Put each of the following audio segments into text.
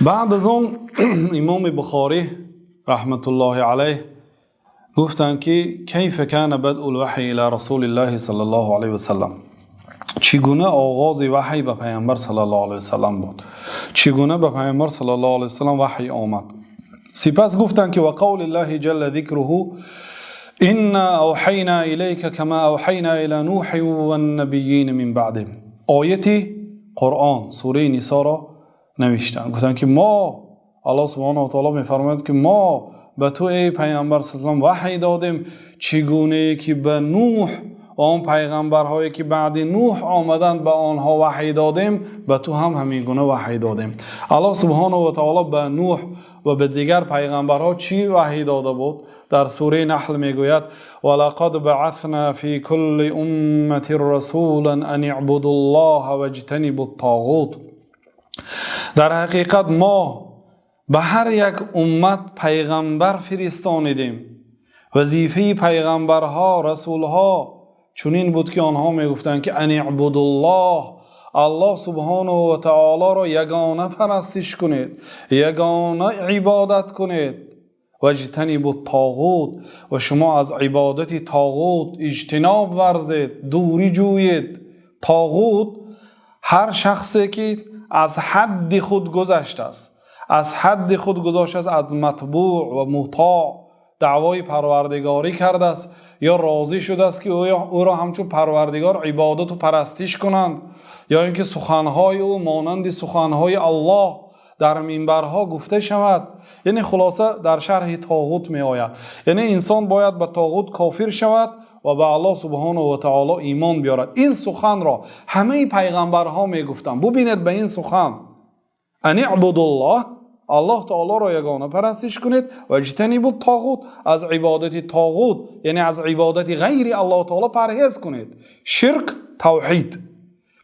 بعد از اون امام بخاری رحمت الله علیه گفتن که کیف کان بدء الوحی الى رسول الله صلی الله علیه و سلم، چگونه آغاز وحی به پیامبر صلی الله علیه و سلم بود، چگونه به پیامبر صلی الله علیه و سلم وحی آمد. سپس گفتن که و قول الله جل ذکره انا اوحینا الیک کما اوحینا الی نوح و النبیین من بعده. آیتی قرآن سوره نساء را نوشتن، گفتن که ما، الله سبحانه و تعالی میفرماید که ما به تو ای پیامبر صلی الله علیه و وحی دادیم چگونه که به نوح و آن پیغمبرهایی که بعد نوح آمدند به آنها وحی دادیم، به تو هم همین گونه وحی دادیم. الله سبحانه و تعالی به نوح و به دیگر پیغمبرها چی وحی داده بود؟ در سوره نحل میگوید ولقد بعثنا فی کل امة رسولا ان اعبدوا الله واجتنبوا الطاغوت. در حقیقت ما به هر یک امت پیغمبر فرستانیدیم. وظیفه پیغمبرها رسولها چنین بود که آنها میگفتند که ان اعبدوا الله، الله سبحانه و تعالی را یگانه پرستش کنید، یگانه عبادت کنید. واجتنبوا الطاغوت، و شما از عبادت طاغوت اجتناب ورزید، دوری جویید. طاغوت هر شخصی که از حد خود گذشته است، از حد خود گذشته است، از متبوع و مطاع دعوای پروردگاری کرده است یا راضی شده است که او را همچون پروردگار عبادت و پرستش کنند، یا اینکه سخنهای او مانند سخنهای الله در منبرها گفته شود. یعنی خلاصه در شرح طاغوت می آید. یعنی انسان باید به طاغوت کافر شود و به الله سبحانه و تعالی ایمان بیارد. این سخن را همه پیغمبرها می گفتند. ببینید به این سخن ان اعبدوا الله، الله تعالی را یگانه پرستش کنید، و اجتنبوا الطاغوت، از عبادت طاغوت یعنی از عبادت غیر الله تعالی پرهیز کنید. شرک، توحید.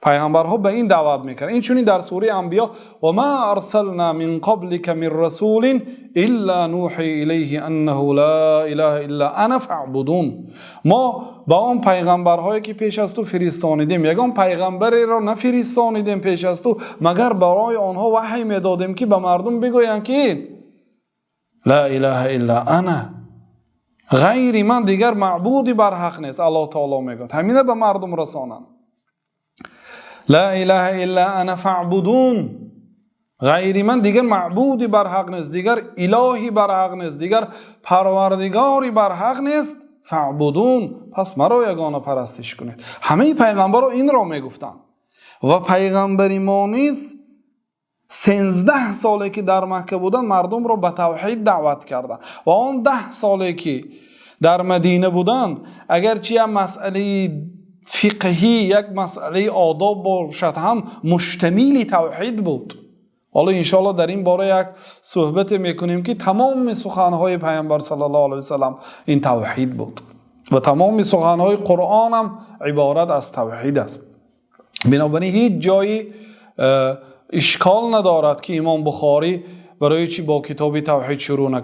پیغمبرها به این دعوت میکردند. این چونین در سوره انبیاء و ما ارسلنا من قبلک من رسول الا نوحی الیه انه لا اله الا انا فاعبدون. ما با اون پیغمبرهایی که پیش از تو فرستانیدیم یگان پیغمبری را نفرستانیدیم پیش از تو مگر برای آنها وحی میدادیم که به مردم بگویند که لا اله الا انا، غیر من دیگر معبودی بر حق نیست. الله تعالی میگه همینه به مردم رسانند. لا اله الا انا فاعبدون، غیر من دیگر معبودی بر حق نیست، دیگر الهی بر حق نیست، دیگر پروردگاری بر حق نیست. فاعبدون، پس مرا یگانه پرستش کنید. همه پیغمبرها این را میگفتند. و پیغمبر ما نیز 13 ساله که در مکه بودن مردم را به توحید دعوت کردند. و آن 10 ساله که در مدینه بودند اگرچه یک مسئله فقهی، یک مسئله آداب باشد، هم مشتمل توحید بود. حالا انشاءالله در این باره یک صحبت میکنیم که تمام سخنهای پیامبر صلی الله علیه و سلم این توحید بود و تمام سخنهای قرآن هم عبارت از توحید است. بنابراین هیچ جایی اشکال ندارد که امام بخاری برای چی با کتاب توحید شروع نکرد.